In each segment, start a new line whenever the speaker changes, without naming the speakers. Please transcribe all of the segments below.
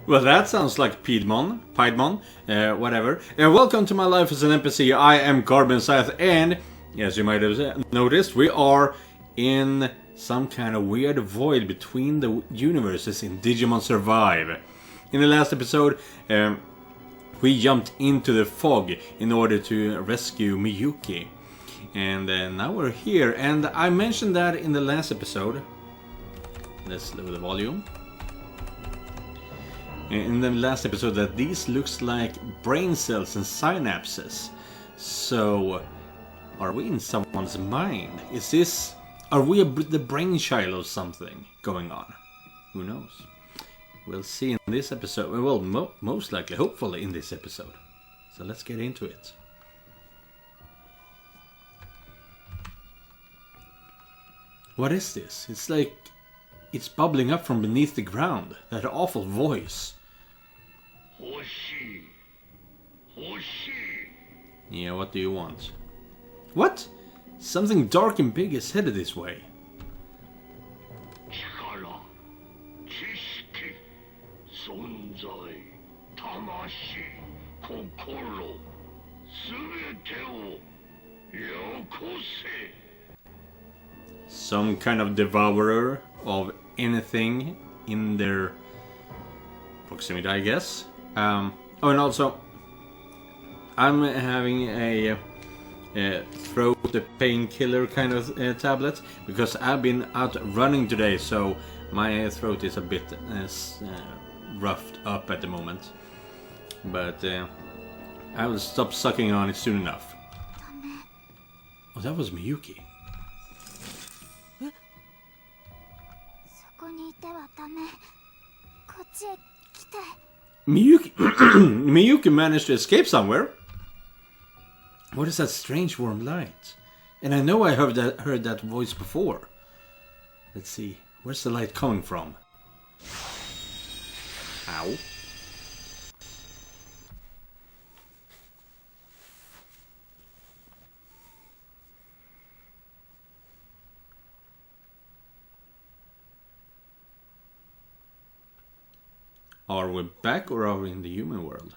Well, that sounds like Piedmon, whatever. And welcome to my life as an NPC. I am Carbon Scythe, and as you might have noticed, we are in some kind of weird void between the universes in Digimon Survive. In the last episode, we jumped into the fog in order to rescue Miyuki. And now we're here, and I mentioned that in the last episode. Let's lower the volume. In the last episode that these looks like brain cells and synapses. So, are we in someone's mind? Are we the brainchild of something going on? Who knows? We'll see in this episode. Well, most likely, hopefully in this episode. So let's get into it. What is this? It's like it's bubbling up from beneath the ground. That awful voice. Yeah, what do you want? What? Something dark and big is headed this way. Some kind of devourer of anything in their proximity, I guess. Oh, and also, I'm having a throat painkiller kind of tablet because I've been out running today, so my throat is a bit roughed up at the moment. But I will stop sucking on it soon enough. Oh, that was Miyuki. Miyuki managed to escape somewhere. What is that strange warm light? And I know I heard that voice before. Let's see, where's the light coming from? Ow. Are we back or are we in the human world?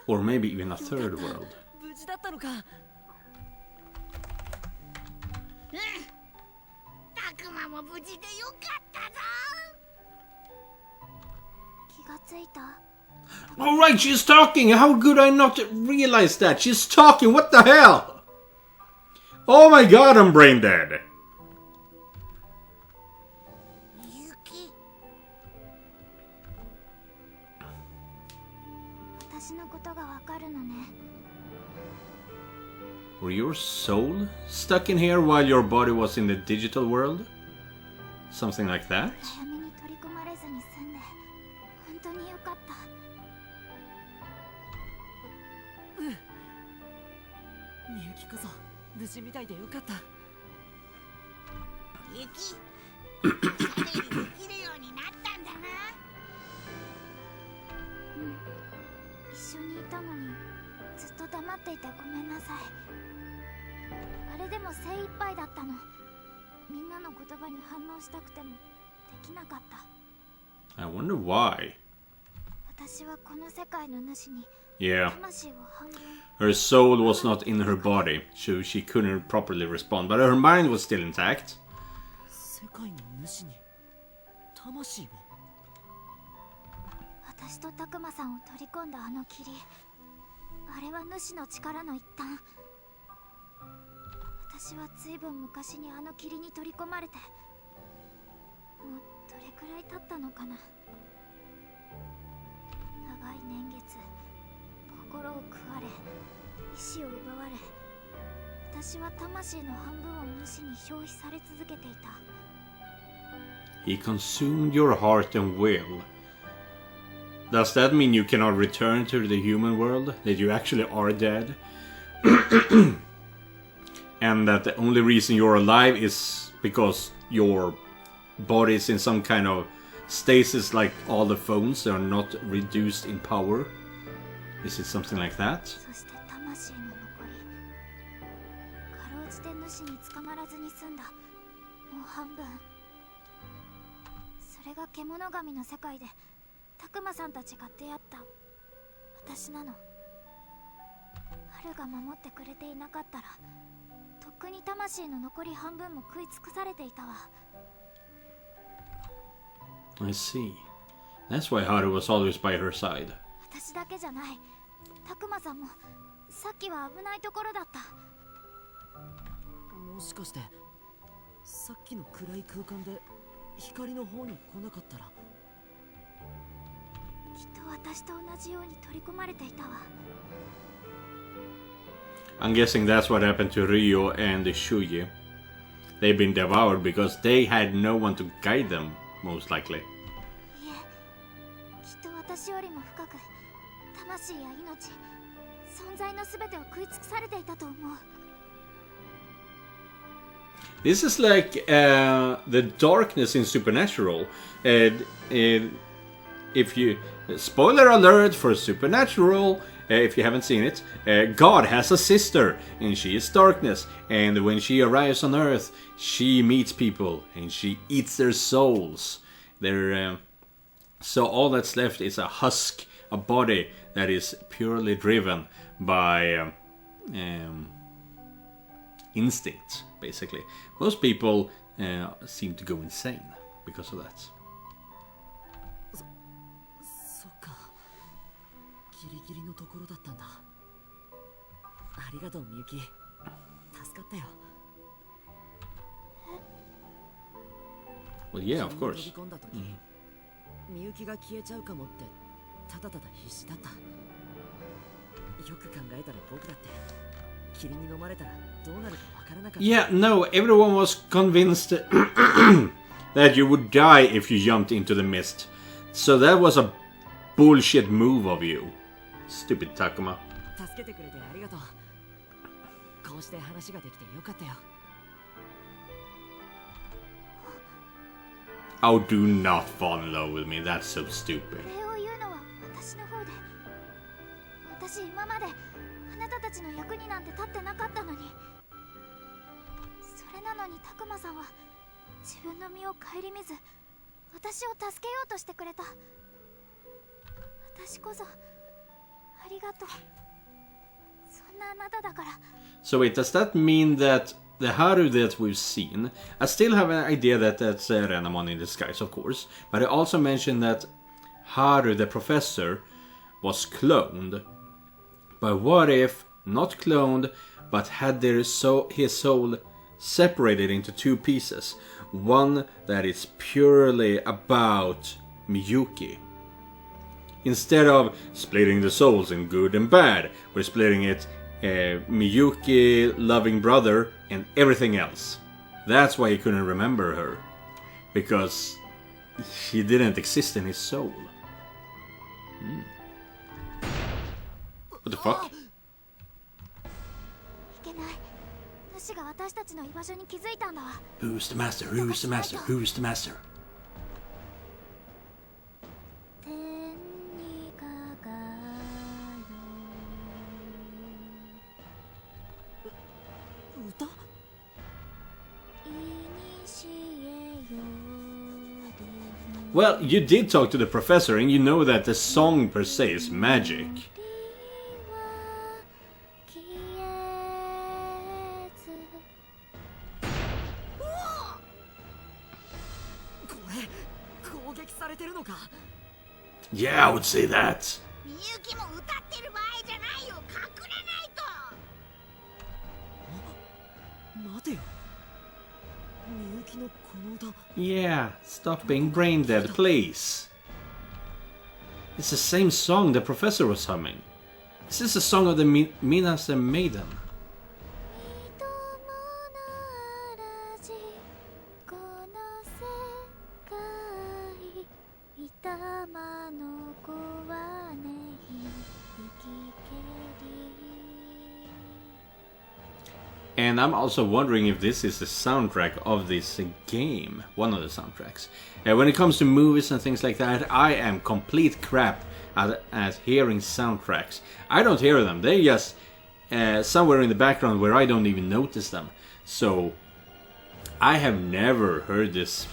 Or maybe even a third world. Alright, she's talking! How could I not realize that? She's talking, what the hell? Oh my god, I'm brain dead! Were your soul stuck in here while your body was in the digital world? Something like that? I wonder why. Yeah. Her soul was not in her body, so she couldn't properly respond, but her mind was still intact. He consumed your heart and will. Does that mean you cannot return to the human world? That you actually are dead? And that the only reason you're alive is because your body is in some kind of stasis like all the phones are not reduced in power? Is it something like that?
そして魂の残りかろうじて主に捕まらずに済んだもう半分それが獣神の世界でたくまさんたちが出会った私なの春が守ってくれていなかったらとっくに魂の残り半分も食い尽くされていたわ
I see. That's why Haru was always by her side.
私だけじゃないたくまさんもさっきは危ないところだった
もしかしてさっきの暗い空間で光の方に来なかったら
きっと私と同じように取り込まれていたわ
I'm guessing that's what happened to Ryo and Shuyi. They've been devoured because they had no one to guide them, most likely.
いえきっと私よりも深く魂や命存在のすべてを食い尽くされていたと思う
This is like the darkness in Supernatural. If you spoiler alert for Supernatural, if you haven't seen it, God has a sister and she is darkness. And when she arrives on Earth, she meets people and she eats their souls. So all that's left is a husk, a body that is purely driven by instinct, basically. Most people seem to go insane because of that.
そっかギリギリのところだったんだありがとうみゆき助かったよ
Well, yeah, of course.
飛び込んだ時みゆきが消えちゃうかもってただただ必死だったよく考えたら僕だって霧に飲まれたらどうなるかわからなかった
Yeah, no, everyone was convinced that you would die if you jumped into the mist. So that was a bullshit move of you. Stupid Takuma.
助けてくれてありがとうこうして話ができてよかったよ
Oh, do not fall in love with me. That's so stupid.
これを言うのは私の方で私今まであなたたちの役になんて立ってなかったのにそれなのにたくまさんは自分の身を顧みず私を助けようとしてくれた私こそありがとうそんなあなただから
So wait, does that mean that the Haru that we've seen, I still have an idea that that's Renamon in disguise, of course, but I also mentioned that Haru, the professor, was cloned. But what if, not cloned, but had his soul separated into two pieces? One that is purely about Miyuki. Instead of splitting the souls in good and bad, we're splitting it Miyuki, loving brother, and everything else. That's why he couldn't remember her. Because she didn't exist in his soul. What the fuck?
いけない主が私たちの居場所に気づいたんだわ
Who's the master? Who's the master? Who's the master?
天に輝
歌
Well, you did talk to the professor, and you know that the song per se is magic.
これ攻撃されてるのか
Yeah, I would say that.
みゆきも歌ってる場合じゃないよ隠れないと
待てよみゆきのこの歌
Yeah, stop being brain dead, please. It's the same song the professor was humming. This is a song of the Minase Maiden.
人もならじこの世界見たまの子はね生きけ
And I'm also wondering if this is the soundtrack of this game. One of the soundtracks. When it comes to movies and things like that, I am complete crap at hearing soundtracks. I don't hear them. They're just somewhere in the background where I don't even notice them. So I have never heard this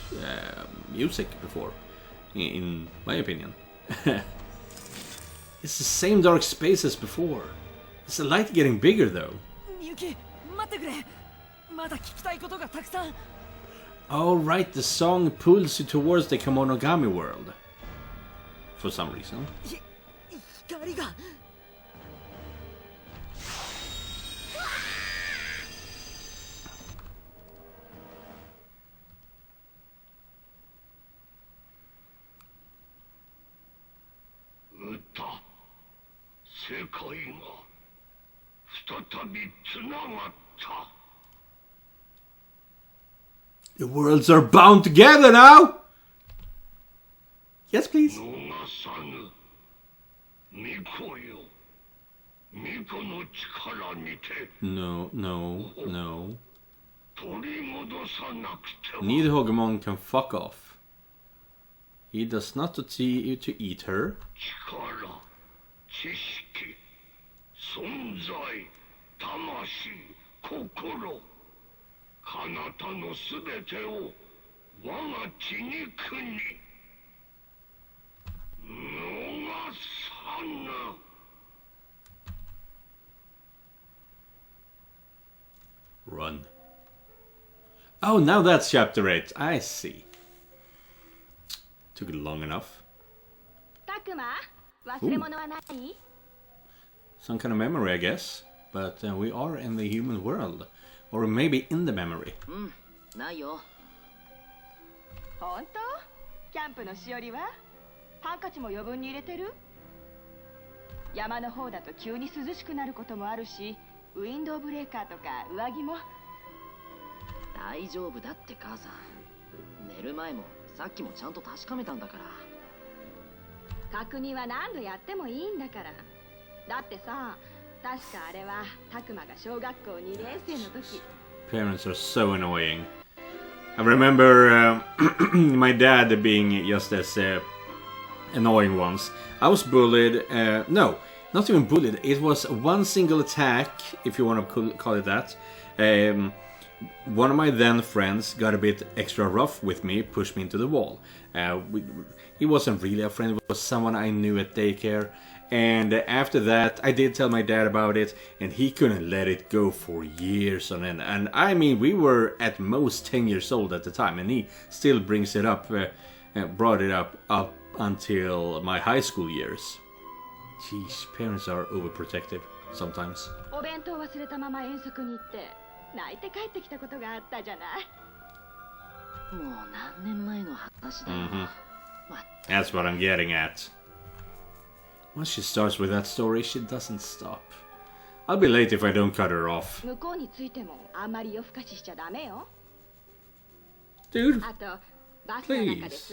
music before, in my opinion. It's the same dark space as before. Is the light getting bigger though? Oh right, the song pulls you towards the Kemonogami world. For some reason. The worlds are bound together now! Yes, please. No, no, no. Nidhogomon can fuck off. He does not to eat her. Run. Oh, now that's chapter 8. I see. Took it long enough. Ooh. Some kind of memory, I guess. But we are in the human world. Or maybe in the memory.
ないよ。本当？キャンプのしおりは？ハンカチも余分に入れてる？山の方だと急に涼しくなることもあるし、ウィンドウブレーカーとか上着も。大丈夫だって母さん。寝る前もさっきもちゃんと確かめたんだから。確認は何度やってもいいんだから。だってさ、確かあれはタクマが小学校2年生の時。
Parents are so annoying. I remember my dad being just as annoying once. I was bullied. No, not even bullied. It was one single attack, if you want to call it that. One of my then friends got a bit extra rough with me, pushed me into the wall. He wasn't really a friend, it was someone I knew at daycare. And after that, I did tell my dad about it, and he couldn't let it go for years on end. And I mean, we were at most 10 years old at the time, and he still brings it up, brought it up until my high school years. Jeez, parents are overprotective sometimes. That's what I'm getting at. Once she starts with that story, she doesn't stop. I'll be late if I don't cut her off. Dude, please.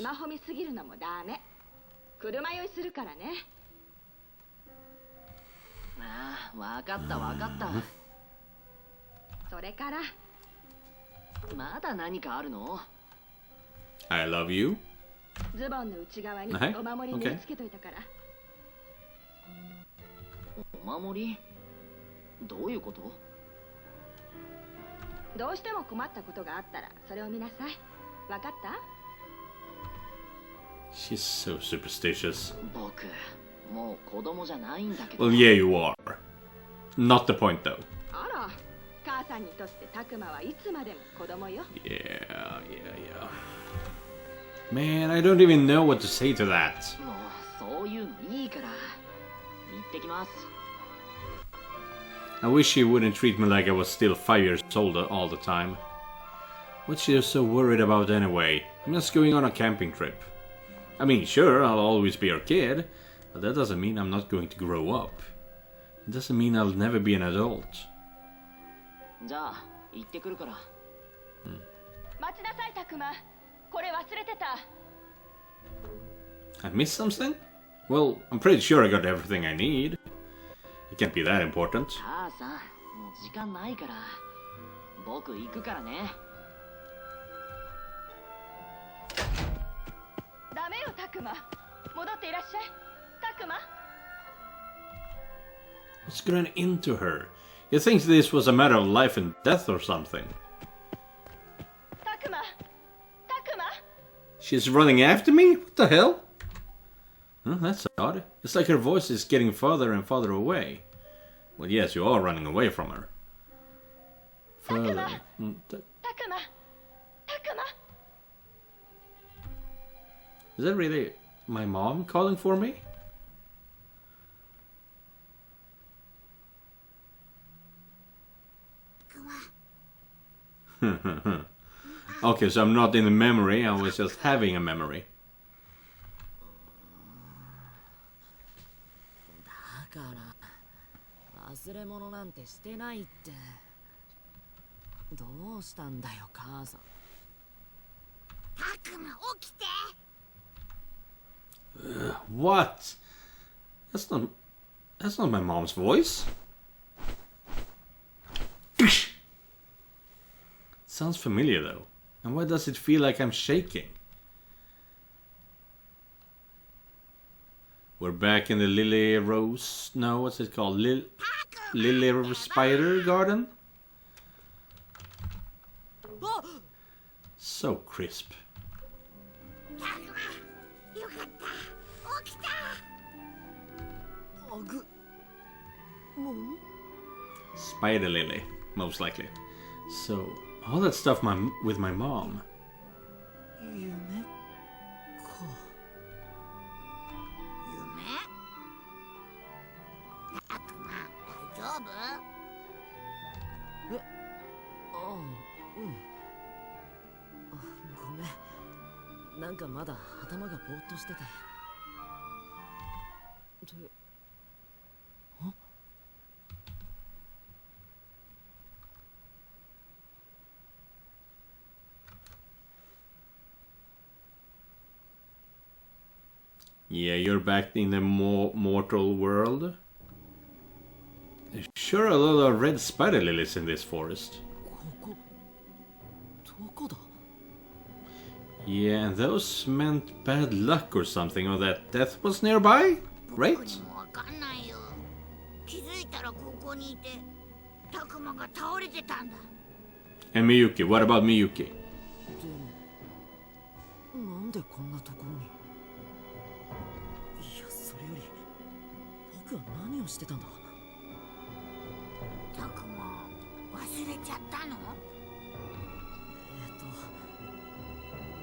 I love you. Okay.
お守り？どういうこと？どうしても困ったことがあったらそれを見なさい。わかった？
She's so superstitious.
僕、もう子供じゃないんだけど。
Well, yeah, you are. Not the point, though.
あら、母さんにとってタクマはいつまでも子供よ。
Yeah. Man, I don't even know what to say to that.
もうそういうのいいから。行ってきます。
I wish she wouldn't treat me like I was still 5 years old all the time. What's she so worried about anyway? I'm just going on a camping trip. I mean, sure, I'll always be her kid, but that doesn't mean I'm not going to grow up. It doesn't mean I'll never be an adult.
じゃあ、行ってくるから。待ちなさい、タクマ。これ忘れてた。
I missed something? Well, I'm pretty sure I got everything I need. It can't be that important.
母さん、もう時間ないから。
僕行くからね。
ダメよタクマ、戻っていらっしゃい。タクマ。
What's going into her? He thinks this was a matter of life and death or something.
タクマ、タクマ。
She's running after me? What the hell? Huh, that's odd. It's like her voice is getting farther and farther away. Well, yes, you are running away from her. Further.
タクマ、タクマ。
Is that really my mom calling for me? Okay, so I'm not in the memory, I was just having a memory.
だから忘れ物なんてしてないって。どうしたんだよ母さん。
タクマ起きて。
What? That's not my mom's voice. Sounds familiar though. And why does it feel like I'm shaking? We're back in the Lily Rose. No, what's it called? Lily Spider Garden? So crisp.
タクマ、よかった。起きた。
あぐ。もう
Spider Lily, most likely. So, all that stuff with my mom.
夢か。
夢？タクマ、大丈夫？
ああ、うん。ごめん。なんかまだ頭がぼーっとしてて。で、あ？
Yeah, you're back in the mortal world. There's sure a lot of red spider lilies in this forest.
ここどこだ?
Yeah, and those meant bad luck or something, or that death was nearby, right?
僕にもわかんないよ。気づいたらここにいて、タクマが倒れてたんだ。
And Miyuki, what about Miyuki?
でもなんでこんなところに。いや、それより僕は何をしてたんだ。
タクマ、忘れちゃったの？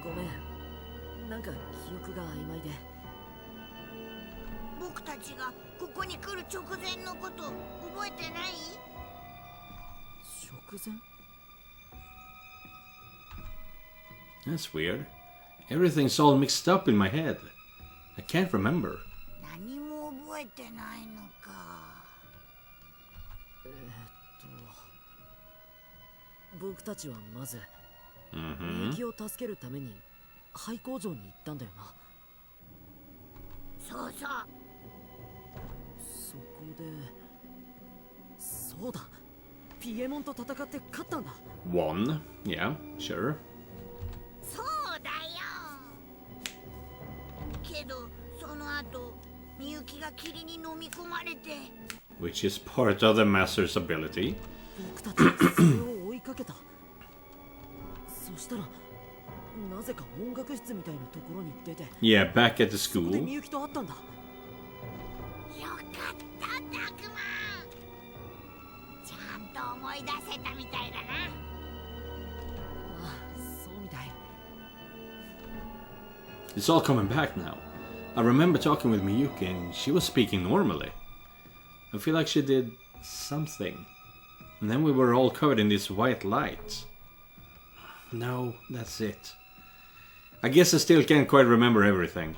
ごめん、なんか記憶が曖昧で。
僕たちがここに来る直前のこと覚えてない？
直前？
That's weird. Everything's all mixed up in my head. I can't remember.
何も覚えてないのか。
僕たちはまず、みゆ
Mm-hmm.
きを助けるために廃工場に行ったんだよな。
そうそう。
そこで、そうだ、ピエモンと戦って勝ったんだ。
One. Yeah, sure.
そうだよ。けどその後、みゆきが霧に飲み込まれて。
Which is part of the master's ability.
僕たちはそれを追いかけた。そしたら、なぜか音楽室みたいなところに出て。
Yeah, back at the
そこで
school.
みゆきと会ったんだ。
よかったタクマ。ちゃんと思い出せたみたいだな。
ああ、そうみたい。
It's all coming back now. I remember talking with Miyuki and she was speaking normally. I feel like she did something. And then we were all covered in this white light. No, that's it. I guess I still can't quite remember everything.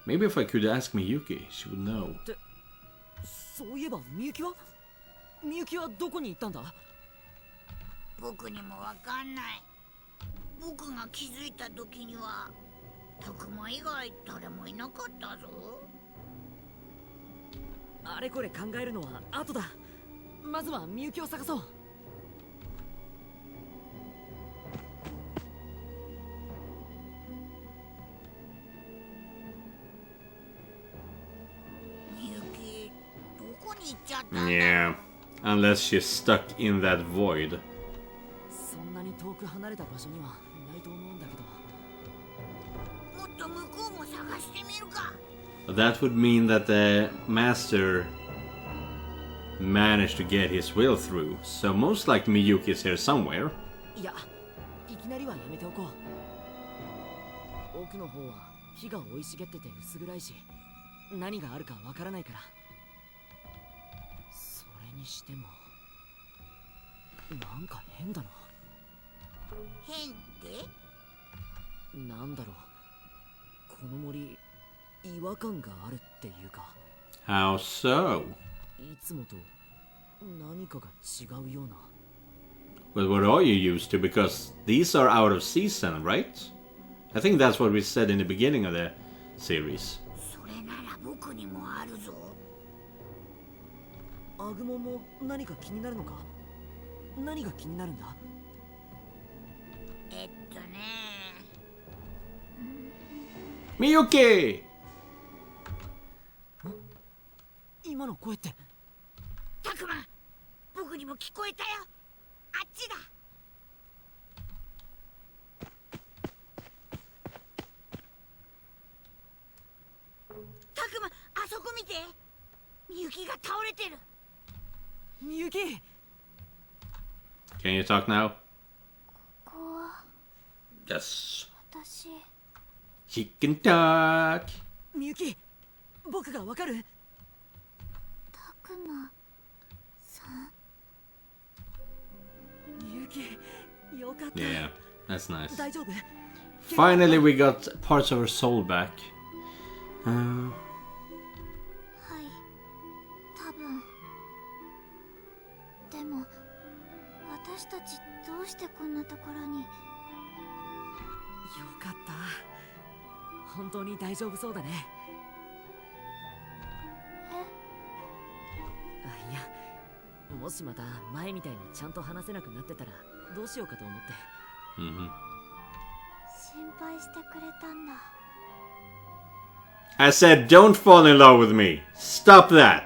Maybe if I could ask Miyuki, she would know.
そういえばみゆきはどこに行ったんだ？
僕にもわかんない。僕が気づいた時にはタクマ以外誰もいなかったぞ。
あれこれ考えるのは後だ。まずはみゆきを探そう。
に行っちゃったんだ。
Yeah, unless she's stuck in that void.
そんなに遠く離れた場所にはいないと思うんだけど。
もっと向こうも探してみるか。
That would mean that the master managed to get his will through. So most likely Miyuki is here somewhere.
いや、いきなりはやめておこう。奥の方は火が生い茂ってて薄暗いし、何があるかわからないから。それにしてもなんか変だな。
変って？
なんだろう、この森違和感があるっていうか。
How so?
いつもと何かが違うような。
Well, what are you used to? Because these are out of season, right? I think that's what we said in the beginning of the series.
それなら僕にもあるぞ。
アグモンも何か気になるのか？何が気になるんだ？Miyuki! 今の声って。
タクマ、僕にも聞こえたよ。あっちだ。タクマ、あそこ見て。みゆきが倒れてる。
みゆき。
Can you talk now?
ここは
Yes.
私。
She can talk.
みゆき、僕がわかる？
たくまさん。
みゆき、よかった。
Yeah, that's nice.
大丈夫？
Finally, we got parts of her soul back.
はい、多分。でも私たちどうしてこんなところに。
よかった。本当に大丈夫そうだね。いや、もしまた前みたいにちゃんと話せなくなってたらどうしようかと思って。
心配してくれたんだ。
I said, don't fall in love with me. Stop that.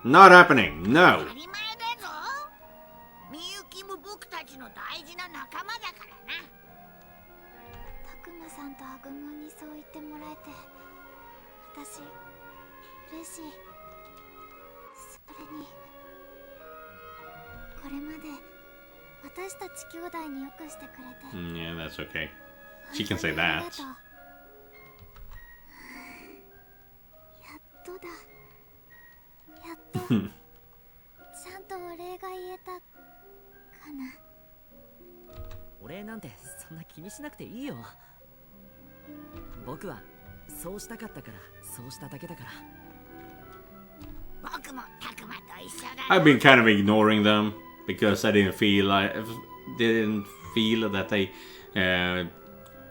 Not happening. No.
当たり前だぞ。みゆきも僕たちの大事な仲間だからな。
たくまさんとアグモンにそう言ってもらえて私嬉しい。それにこれまで私たち兄弟によくしてくれて、
Yeah, that's okay. She can say
本当にあり
that.
がとう。やっとだ。やっとちゃんとお礼が言えたかな。
お礼なんてそんな気にしなくていいよ。僕はそうしたかったからそうしただけだから。
僕もタクマと一緒だ。
I've been kind of ignoring them because I didn't feel that they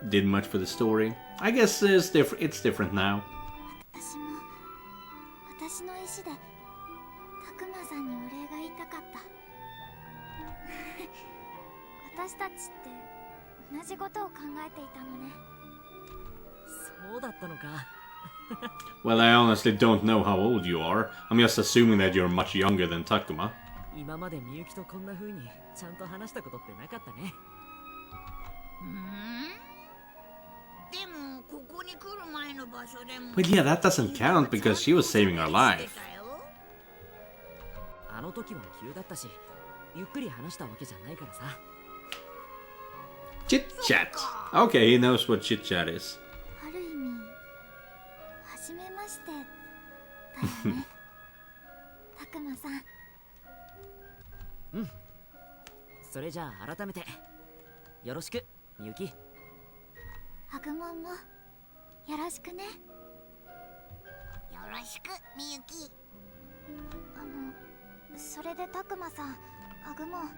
did much for the story. I guess it's different now.
私も私の意思でたくまさんにお礼が言いたかった。私たちって同じことを考えていたのね。
そうだったのか。
Well, I honestly don't know how old you are. I'm just assuming that you're much younger than Takuma.
今までみゆきとこんな風にちゃんと話したことってなかったね。
でもここに来る前の場所でも。
But yeah, that doesn't count because she was saving our life.
あの時は急だったし、ゆっくり話したわけじゃないからさ。
Chit chat. Okay, he knows what chit chat is.
ある意味初めましてだよね。たくまさん。
それじゃあ改めてよろしくみゆき。
アグモンもよろしくね。
よろしくみゆき。
それでたくまさん、アグモン。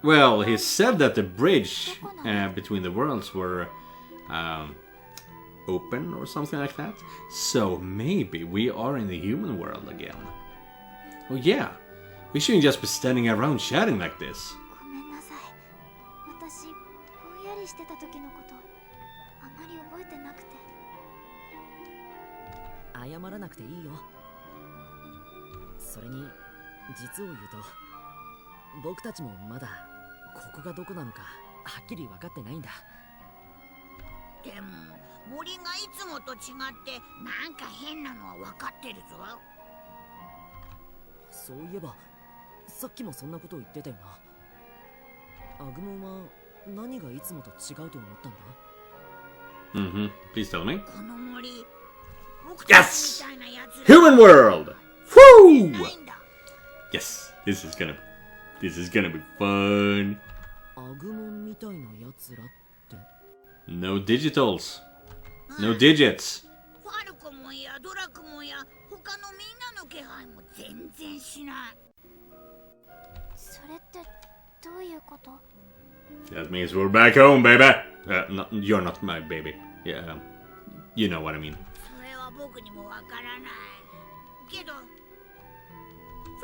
Well, he said that the bridge between the worlds were open or something like that. So maybe we are in the human world again. Oh yeah, we shouldn't just be standing around chatting like this.
ごめんなさい。私ぼんやりしてた時のことあまり覚えてなくて。
謝らなくていいよ。それに実を言うと僕たちもまだここがどこなのかはっきり分かってないんだ。
でも森がいつもと違ってなんか変なのは分かってるぞ。
そういえばさっきもそんなことを言ってたよな。アグモンは何がいつもと違うと思ったんだ？
Please tell me.
この森、僕たち
Yes!
みたいなやつら
Human world!
い
Woo!
ないんだ。
Yes, this is gonna be fun.
アグモンみたいなやつらって？
No digitals. No digits.
ファルコモンやドラクモンや他のみんなの気配も全然しない。
それってどういうこと？
That means we're back home, baby. You're not my baby. Yeah, you know what I mean.
それは僕にもわからないけど、フ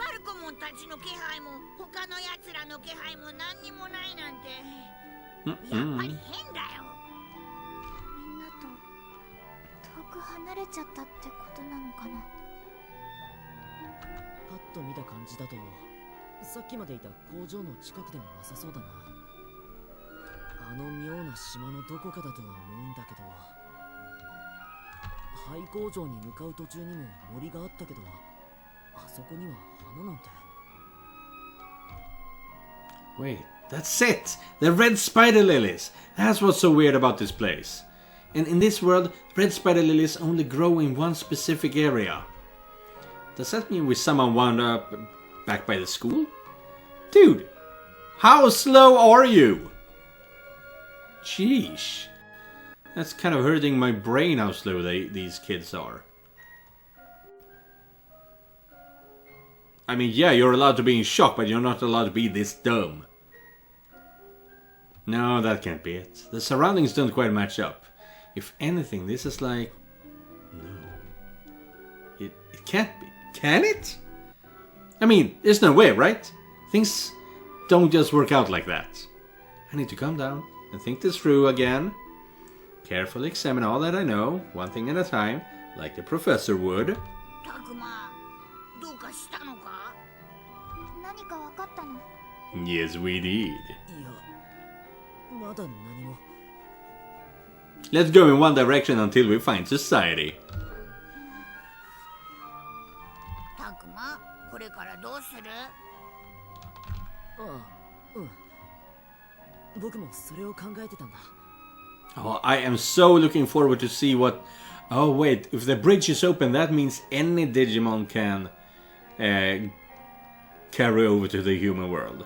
ァルコモンたちの気配も他のやつらの気配も何にもないなんてやっぱり変だよ。
みんなと遠く離れちゃったってことなのかな。
パッと見た感じだとさっきまでいた工場の近くでもなさそうだな。あの妙な島のどこかだとは思うんだけど、廃工場に向かう途中にも森があったけど、あそこには花なんて。
Wait, that's it! The red spider lilies! That's what's so weird about this place. And in this world, red spider lilies only grow in one specific area. Does that mean we somehow wound up back by the school? Dude, how slow are you? Sheesh. That's kind of hurting my brain how slow these kids are. I mean, yeah, you're allowed to be in shock, but you're not allowed to be this dumb. No, that can't be it. The surroundings don't quite match up. If anything, this is like... No. It can't be. Can it? I mean, there's no way, right? Things don't just work out like that. I need to calm down and think this through again. Carefully examine all that I know, one thing at a time, like the professor would.
タクマ、どうかしたのか？
何か分かったの？
Yes, we did.
いや、まだ何も。
Let's go in one direction until we find society.
タクマ、これからどうする？
ああ、うん。僕もそれを考えてたんだ。
Oh, I am so looking forward to see what... Oh, wait. If the bridge is open, that means any Digimon can carry over to the human world.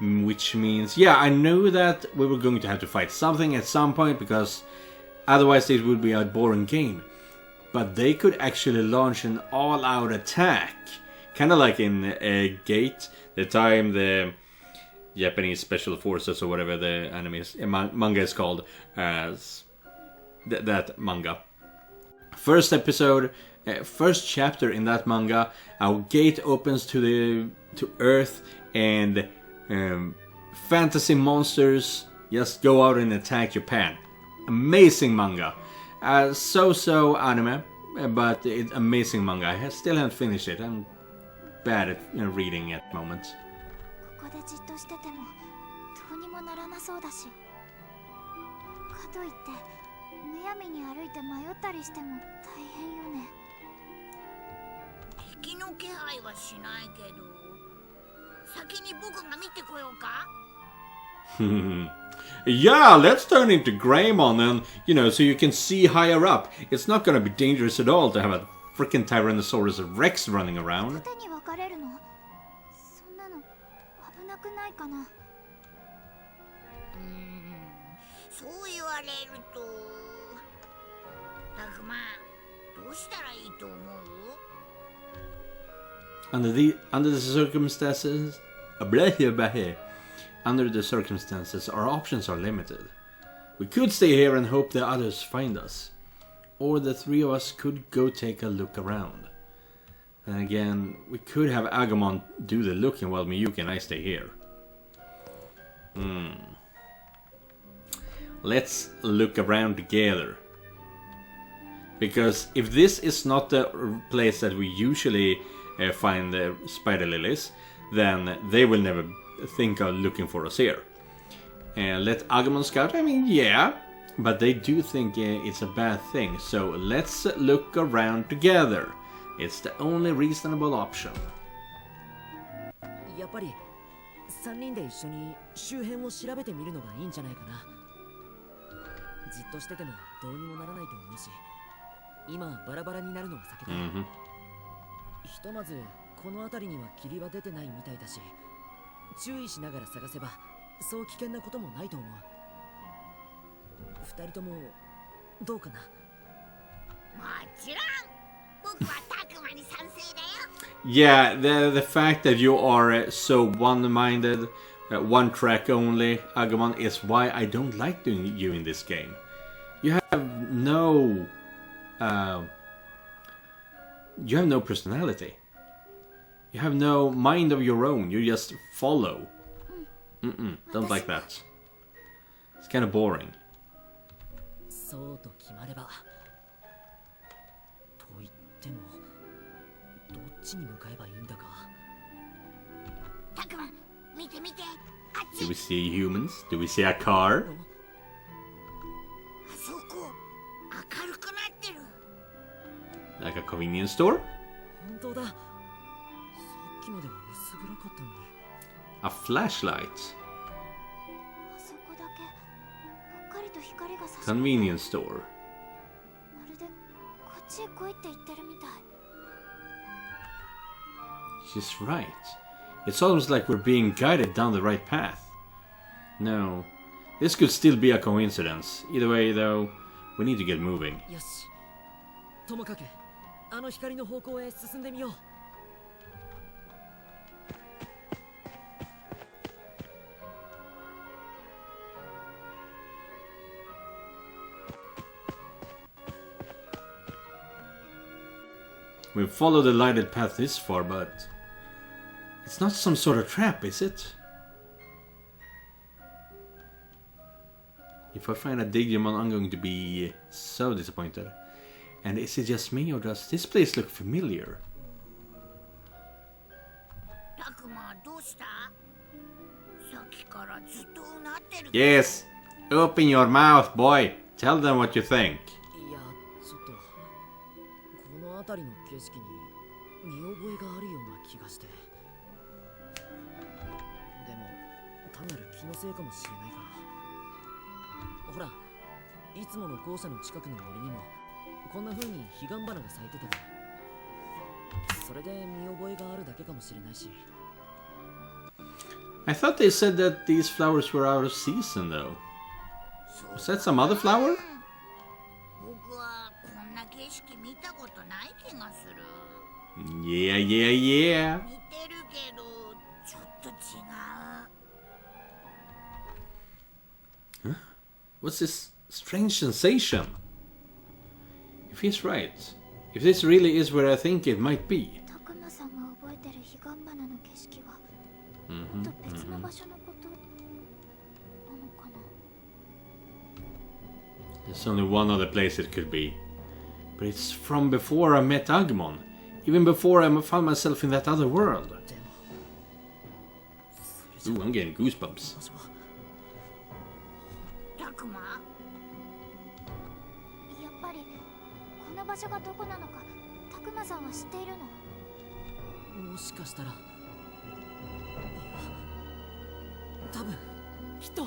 Which means... Yeah, I knew that we were going to have to fight something at some point, because otherwise it would be a boring game. But they could actually launch an all-out attack. Kind of like in Gate, the time the Japanese Special Forces or whatever the manga is called, as that manga. First episode, first chapter in that manga, our gate opens to Earth, and fantasy monsters just go out and attack Japan. Amazing manga. So anime, but it's amazing manga. I still haven't finished it. I'm bad at reading at the moment.
ここでじっとしててもどうにもならなそうだし、かといってむやみに歩いて迷ったりしても大変よね。
敵の気配はしないけど、先に僕が見てこようか？
Yeah, let's turn into Greymon and, so you can see higher up. It's not gonna be dangerous at all to have a freaking Tyrannosaurus Rex running around.
縦に分かれるの？そんなの危なくないかな？
そう言われると、タクマ、どうしたらいいと思う？
Under the circumstances, under the circumstances, our options are limited. We could stay here and hope the others find us, or the three of us could go take a look around. Then again, we could have Agumon do the looking while Miyuki and I stay here. Let's look around together. Because if this is not the place that we usually find the spider lilies, then they will never think of looking for us here. And let Agumon scout, I mean, yeah, but they do think it's a bad thing, so let's look around together. It's the only reasonable option.
やっぱり3人で一緒に周辺を調べてみるのがいいんじゃないかな。じっとしててもどうにもならないと思うし、今はバラバラになるのが先だ。ひとまずこの辺りには霧は出てないみたいだし、注意しながら探せばそう危険なこともないと思う。2人ともどうかな。
もちろん僕はタクマに賛成だよ。
Yeah, the fact that you are so one-minded, one track only, Agumon, is why I don't like doing you in this game. You have no personality. You have no mind of your own. You just follow. Don't like that. It's kind of boring.
そうと決まれば。と言ってもどっちに向かえばいいんだか。
タクマ、見て見て、あっち。
Do we see humans? Do we see a car?
あそこ明るくなってる。
Like a convenience store?
本当だ。さっきまでは薄暗かったのに。
A flashlight.
あそこだけぽっかりと光が差し
Convenience store.
まるでこっちへ来いって言ってるみたい。
She's right. It's almost like we're being guided down the right path. No, this could still be a coincidence. Either way, though, we need to get moving.
よし。ともかくあの光の方向へ進んでみよう。
We've followed the lighted path this far, but it's not some sort of trap, is it? If I find a Digimon, I'm going to be so disappointed. And is it just me, or does this place look familiar?
タクマ、どうした？さっきからずっとうなってる。
Yes! Open your mouth, boy! Tell them what you think.
いや、ちょっとこの辺りの景色に見覚えがあるような気がして。でも単なる気のせいかもしれないから。ほら、いつもの校舎の近くの森にもこんな風に彼岸花が咲いてたから。それで見覚えがあるだけかもしれないし。
I thought they said that these flowers were out of season, though. Was that some other flower?
僕はこんな景色見たことない気がする。
Yeah, yeah, yeah.
似てるけどちょっと違う。
What's this strange sensation? If he's right, if this really is where I think it might be.
たくまさんが覚えてる彼岸花の景色はもっと別の場所のことなのかな。
There's only one other place it could be. But it's from before I met Agumon. Even before I found myself in that other world.
でも
Ooh, I'm getting goosebumps.
場所は
タクマ、
やっぱりこの場所がどこなのかたくまさんは知っているの？
もしかしたら、いや、多分きっと。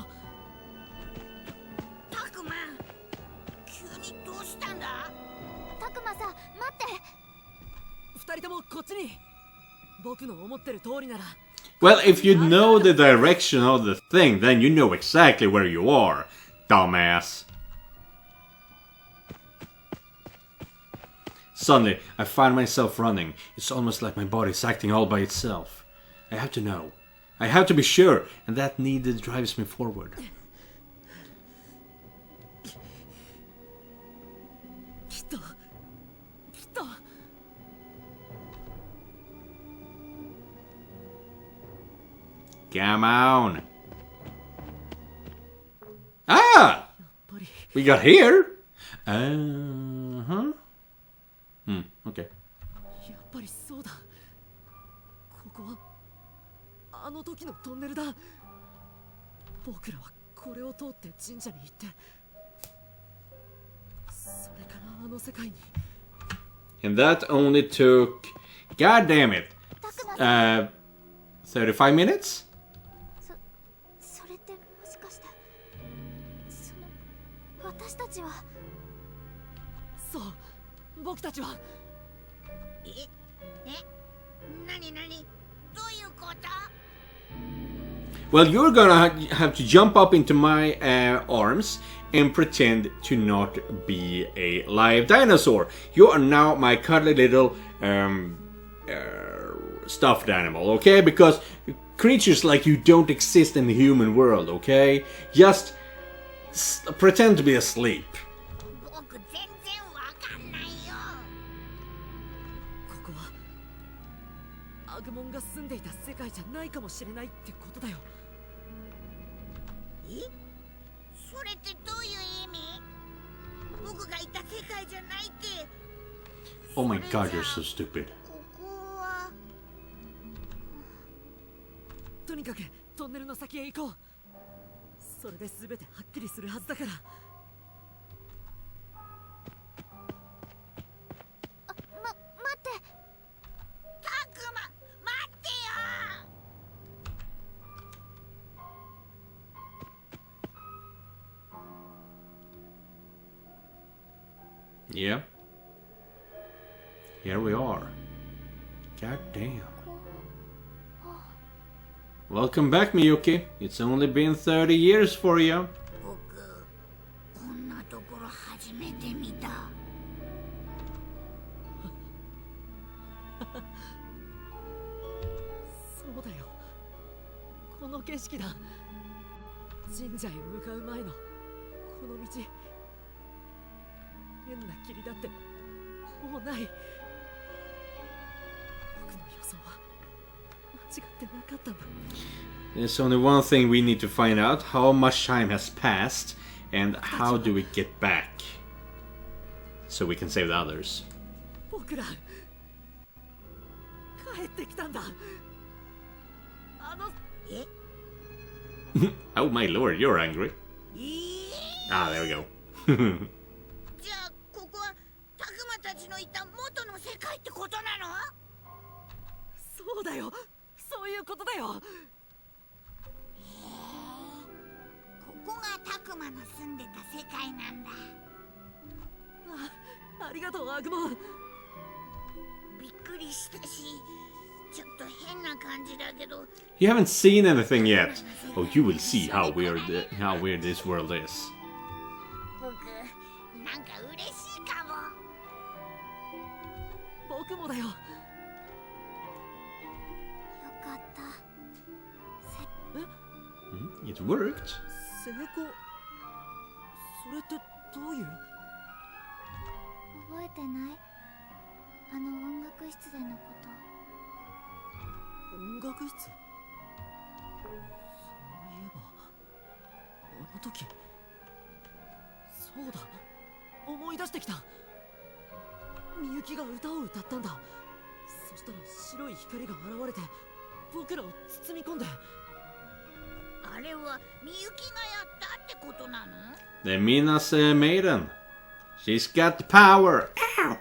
タクマ、急にどうしたんだ？
たくまさん待って。
二人ともこっちに。僕の思ってる通りなら。
Well, if you know the direction of the thing, then you know exactly where you are, dumbass. Suddenly, I find myself running. It's almost like my body's acting all by itself. I have to know. I have to be sure, and that need drives me forward.
きっと。
Come on. Ah! We got here. Okay.
やっぱりそうだ。こはあの時のトンネルだ。僕らはこれを通って神社に行って、それからあの世界に。
And that only took, god damn it, 35 minutes?
それってもしかして、私たちは。
そう、僕たちは。
何どういうこと？
Well, you're gonna have to jump up into my arms and pretend to not be a live dinosaur. You are now my cuddly little stuffed animal, okay? Because creatures like you don't exist in the human world, okay? Just pretend to be asleep.
僕全然わかんないよ。
ここはアグモンが住んでいた世界じゃないかもしれないってことだよ。
それってどういう意味？僕がいた世界じゃないって。
Oh my god, you're so stupid.
ここは。
とにかくトンネルの先へ行こう。それで全てはっきりするはずだから。
待って。
タクマ、待ってよ。
Yeah. Here we are. God damn. Welcome back, Miyuki. It's only been 30 years for you.
僕、こんなところ初めて見た。
そうだよ、この景色だ。神社へ向かう前のこの道、変な霧だってもうない。僕の予想は間違ってなかったんだ。
There's only one thing we need to find out: how much time has passed, and how do we get back, so we can save the others.
僕ら帰ってきたんだ。あの
Oh my lord, you're angry. Ah, there we go.
じゃあここはタクマたちのいた元の世界ってことなの？
そうだよ、そういうことだよ。
ここがタクマの住んでた世界なんだ。
ありがとうアグモン。
びっくりしたし、ちょっと変な感じだけど。
You haven't seen anything yet. Oh, you will see how weird this world is.
僕、なんか嬉しいかも。
僕もだよ。
よかった。
It worked.
成功。それってどういう？
覚えてない？あの音楽室でのこと。
音楽室？そういえばあの時。そうだ、思い出してきた。みゆきが歌を歌ったんだ。そしたら白い光が現れて僕らを包み込んで。
あれはみゆきがやったってことなの？
The Mina's maiden. She's got the power. Ow!
あ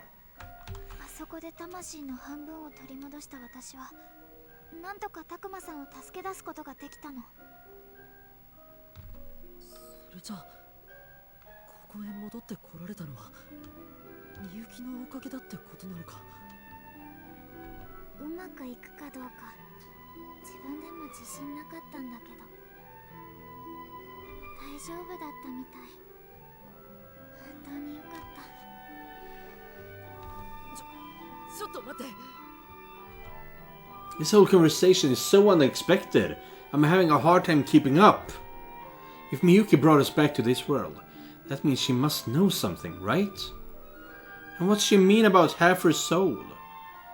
そこで魂の半分を取り戻した私は、なんとかタクマさんを助け出すことができたの。
それじゃあここへ戻ってこられたのはみゆきのおかげだってことなのか。
うまくいくかどうか自分でも自信なかったんだけど、大丈夫だったみたい。本当によかった。
ちょっと待って。
This whole conversation is so unexpected. I'm having a hard time keeping up. If Miyuki brought us back to this world, that means she must know something, right? And what's she mean about half her soul?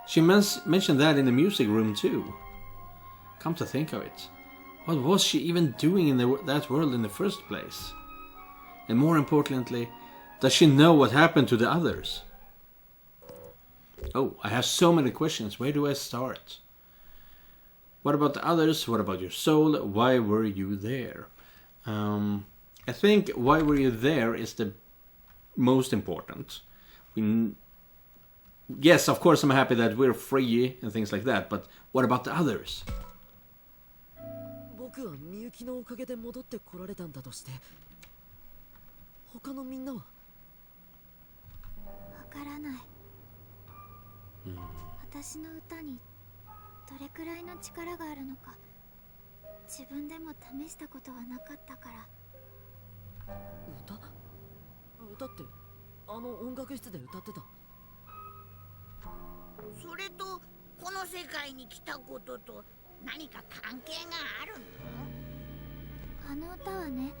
She mentioned that in the music room too. Come to think of it, what was she even doing in that world in the first place? And more importantly, does she know what happened to the others? Oh, I have so many questions. Where do I start? What about the others? What about your soul? Why were you there? I think why were you there is the most important. Yes, of course I'm happy that we're free and things like that, but what about the others?
僕はみゆきのおかげで戻ってこられたんだとして、他のみんなは？
わからない。私の歌にどれくらいの力があるのか自分でも試したことはなかったから。歌ってあの音楽室で歌ってた？
それとこの世界に来たことと何か関係があるの？
あの歌はね、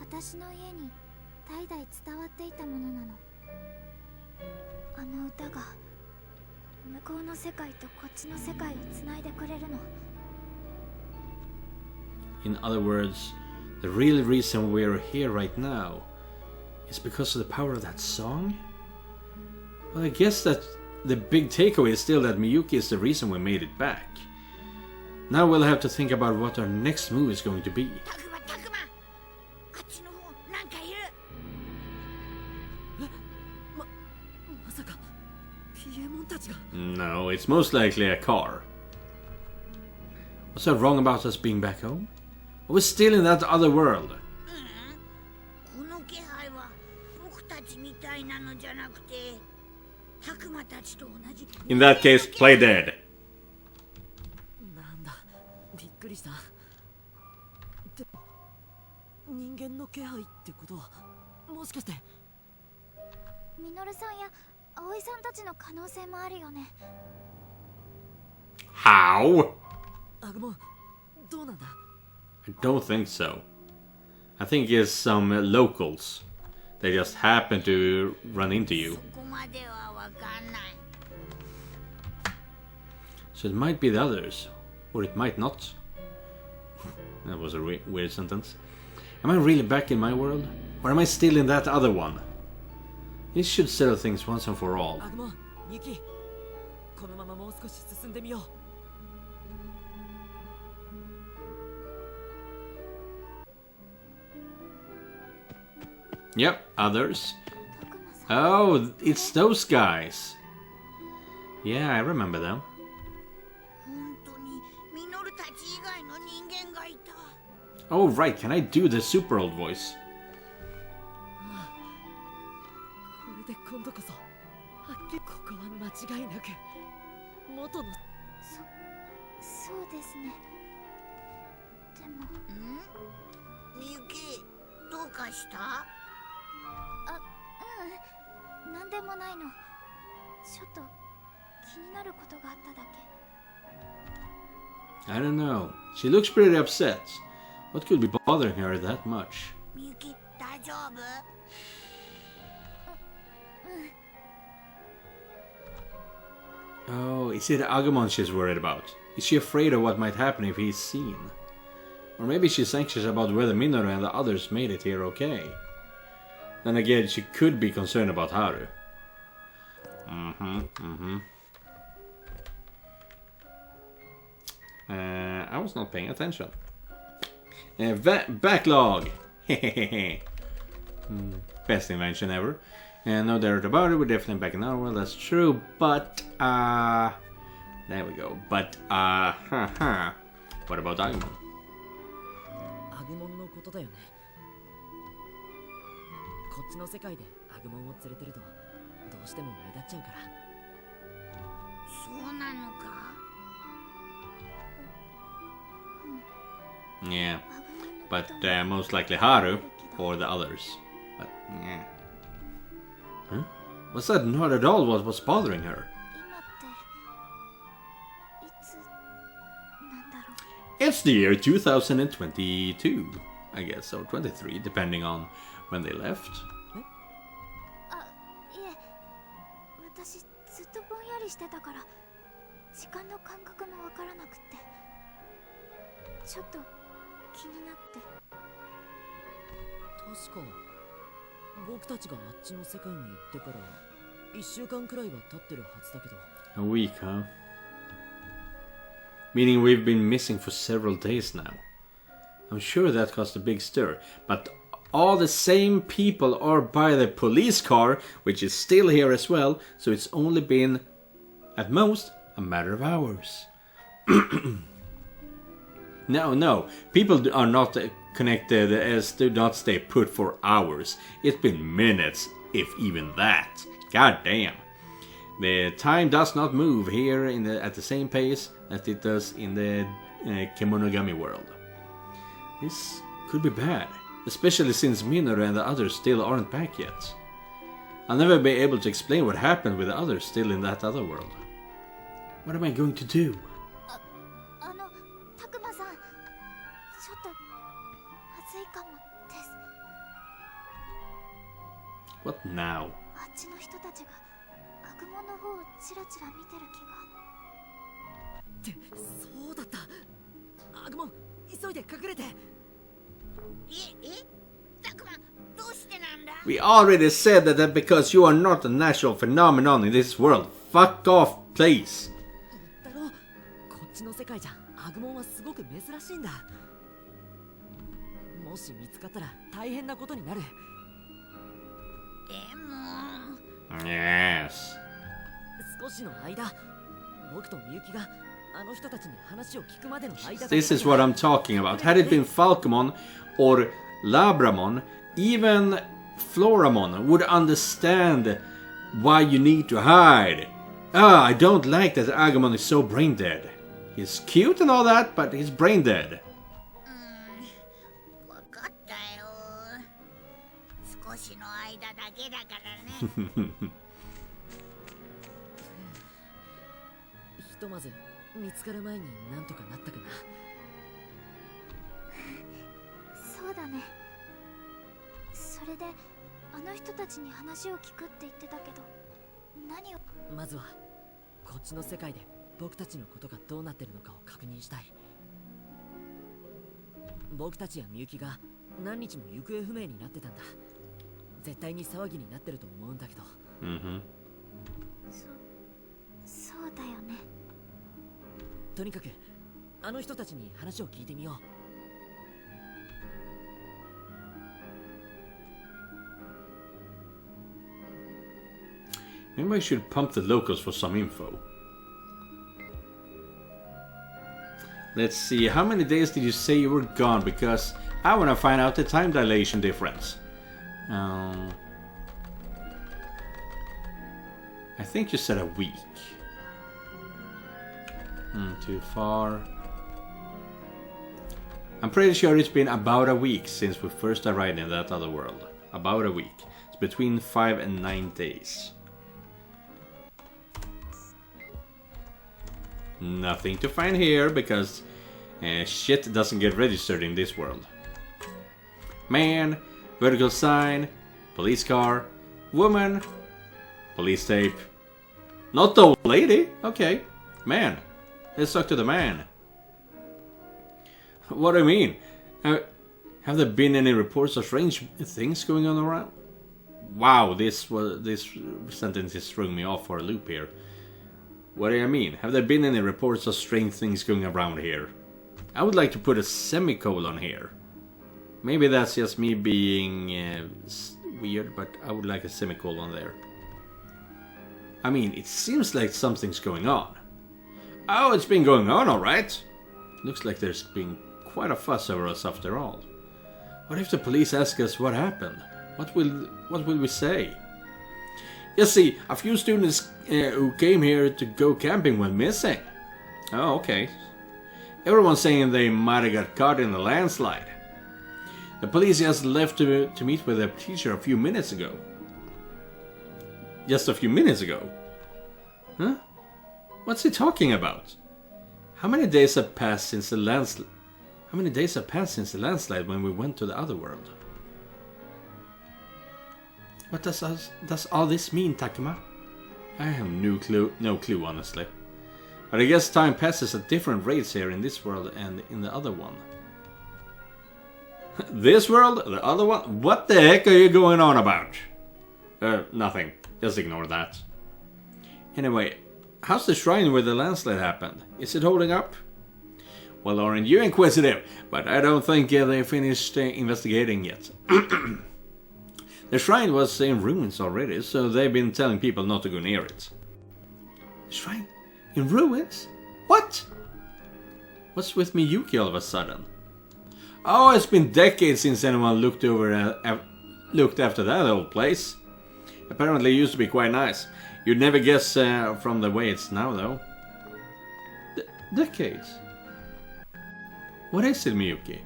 私の家に代々伝わっていたものなの。あの歌が向こうの世界とこっちの世界をつないでくれるの。
In other words, the real reason we're here right now is because of the power of that song? Well, I guess that the big takeaway is still that Miyuki is the reason we made it back. Now we'll have to think about what our next move is going to be.
たくまあっちの方なんかいる。
まさかピエモンたちが？
No, it's most likely a car. What's so wrong about us being back home? Are we still in that other world?
この気配は僕たちみたいなのじゃなくて、たくまたちと同じ。
In that case, play dead.
なんだ、びっくりした。でも人間の気配ってことはもしかして？
ミノルさんや葵さんたちの可能性もあるよね。
How?
アグモン、どうなんだ？
I don't think so. I think it's some locals. They just happen to run into you.
そこまではわかんない。
So it might be the others, or it might not. That was a weird sentence. Am I really back in my world? Or am I still in that other one? This should settle things once and for all.
アグモン、ミユキ、このままもう少し進んでみよう。
Yep, others. Oh, it's those guys. Yeah, I remember them.
本当にミノルたち以外の人間がいた。
Oh, right, can I do the super old voice?
これで今度こそ、はっきりここは間違いなく元の。
そうですね。でも
みゆき、どうかした？
なんでもないの。ちょっと気になることがあっただけ。
I don't know. She looks pretty upset. What could be bothering her that much?
みゆき、大丈夫？
Oh, is it Agumon she's worried about? Is she afraid of what might happen if he's seen? Or maybe she's anxious about whether Minoru and the others made it here okay. Then again, she could be concerned about Haru. I was not paying attention. Backlog! Best invention ever. And no doubt about it, we're definitely back in our world, that's true, but, there we go. But, what about Agumon?
アグモンのことだよね。こっちの世界でアグモンを連れてるとどうしても目立っちゃうから。
そうなのか？
Yeah, but most likely Haru or the others. But yeah. Huh? Was that not at all what was bothering her?
今っていつなんだろう。
It's the year 2022, I guess, or 23, depending on when they left.
あ、いえ、私ずっとぼんやりしてたから時間の感覚もわからなくってちょっと気になって。
確か僕たちがあっちの世界に行ってから1週間くらいは経ってるはずだけど。
A week, huh? meaning we've been missing for several days now. I'm sure that caused a big stir, but all the same people are by the police car, which is still here as well, so it's only been, at most, a matter of hours. No, people are not connected as do not stay put for hours. It's been minutes, if even that. God damn. The time does not move here at the same pace that it does in the Kemonogami world. This could be bad, especially since Minoru and the others still aren't back yet. I'll never be able to explain what happened with the others still in that other world. What am I going to do?
たくまさん、ちょっとまずいかもです。
What now?
あっちの人たちが悪魔の方をチラチラ見てる気が。
ってそうだった。アグモン、急いで隠れて。
たくま、どうしてなんだ？
We already said that because you are not a natural phenomenon in this world. Fuck off, please.
だろ、こっちの世界じゃアグモンはすごく珍しいんだ。もし見つかったら大変なことになる。
でも
Yes.
少しの間、僕とみゆきがあの人たちに話を聞くまでの間だけ。
This is what I'm talking about. Had it been Falcomon or Labramon, even Floramon would understand why you need to hide. I don't like that Agumon is so brain dead. He's cute and all that, but he's brain dead.
わかったよ。少しの間だけだからね。
ひとまず見つかる前になんとかなったかな。
そうだね。それであの人たちに話を聞くって言ってたけど、何を。
まずはこっちの世界で僕たちのことがどうなってるのかを確認したい。僕たちやみゆきが何日も行方不明になってたんだ。絶対に騒ぎになってると思うんだけど。
そうだよね。
とにかくあの人たちに話を聞いてみよう。
Maybe I should pump the locals for some info. Let's see, how many days did you say you were gone? Because I want to find out the time dilation difference. I think you said a week. Too far. I'm pretty sure it's been about a week since we first arrived in that other world. About a week. It's between 5 and 9 days. Nothing to find here because shit doesn't get registered in this world. Man, vertical sign, police car, woman, police tape. Not the old lady. Okay, man. Let's talk to the man. What do you mean? Have there been any reports of strange things going on around? Wow, this sentence is throwing me off for a loop here. What do you mean? Have there been any reports of strange things going around here? I would like to put a semicolon here. Maybe that's just me being weird, but I would like a semicolon there. I mean, it seems like something's going on. Oh, it's been going on, alright. Looks like there's been quite a fuss over us after all. What if the police ask us what happened? What will we say? You see, a few students who came here to go camping went missing. Oh, okay. Everyone's saying they might have got caught in the landslide. The police just left to meet with their teacher a few minutes ago. Just a few minutes ago? Huh? What's he talking about? How many days have passed since the landslide? How many days have passed since the landslide when we went to the other world? What does all this mean, Takuma? I have no clue, honestly. But I guess time passes at different rates here in this world and in the other one. This world? The other one? What the heck are you going on about? Nothing. Just ignore that. Anyway, how's the shrine where the landslide happened? Is it holding up? Well, aren't you inquisitive? But I don't think they finished investigating yet. The shrine was in ruins already, so they've been telling people not to go near it. The shrine? In ruins? What? What's with Miyuki all of a sudden? Oh, it's been decades since anyone looked after that old place. Apparently it used to be quite nice. You'd never guess from the way it's now, though. Decades? What is it, Miyuki?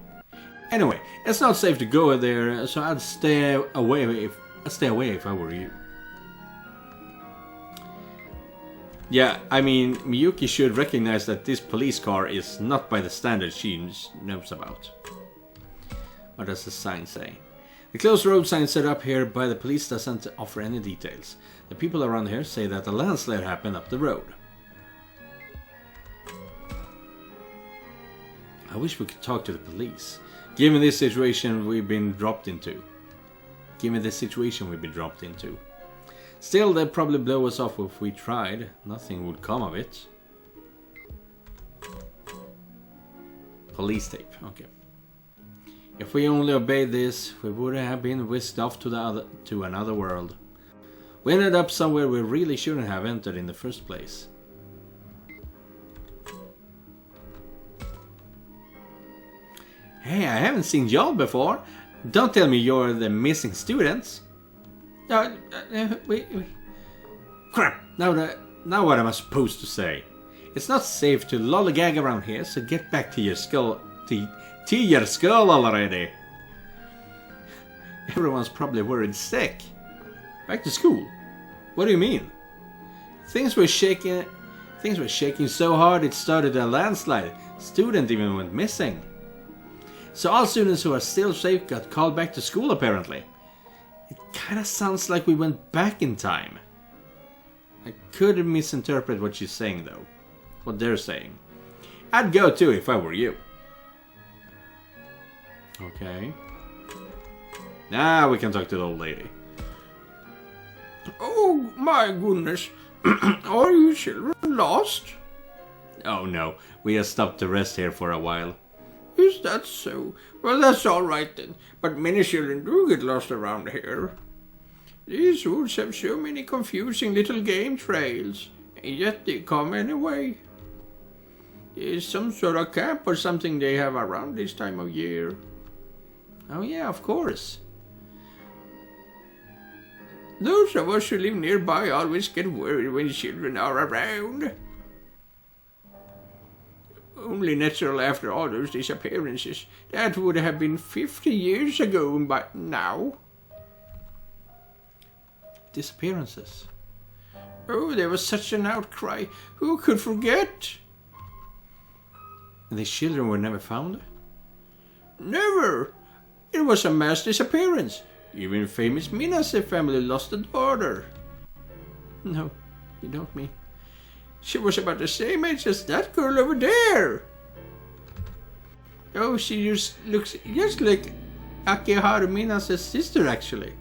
Anyway, it's not safe to go there, so I'd stay away if I were you. Yeah, I mean, Miyuki should recognize that this police car is not by the standards she knows about. What does the sign say? The closed road sign set up here by the police doesn't offer any details. The people around here say that a landslide happened up the road. I wish we could talk to the police. Given this situation we've been dropped into. Still, they'd probably blow us off if we tried. Nothing would come of it. Police tape, okay. If we only obeyed this, we would have been whisked off to another world. We ended up somewhere we really shouldn't have entered in the first place. Hey, I haven't seen y'all before. Don't tell me you're the missing students. Crap! Now what am I supposed to say? It's not safe to lollygag around here, so get back to your skull. To your skull already. Everyone's probably worried sick. Back to school? What do you mean? Things were shaking so hard it started a landslide. Student even went missing. So all students who are still safe got called back to school apparently. It kinda sounds like we went back in time. I could misinterpret what she's saying though. What they're saying. I'd go too if I were you. Okay. Now we can talk to the old lady. Oh my goodness. Are you children lost? Oh no, we have stopped to rest here for a while. Is that so? Well, that's all right then. But many children do get lost around here. These woods have so many confusing little game trails, and yet they come anyway. There's some sort of camp or something they have around this time of year. Oh yeah, of course. Those of us who live nearby always get worried when children are around. Only natural after all those disappearances. That would have been 50 years ago by now. Disappearances? Oh, there was such an outcry. Who could forget? And these children were never found? Never! It was a mass disappearance. Even famous Minase family lost a daughter. No, you don't mean. She was about the same age as that girl over there. Oh, she just looks just like Akiharu Minase's sister, actually.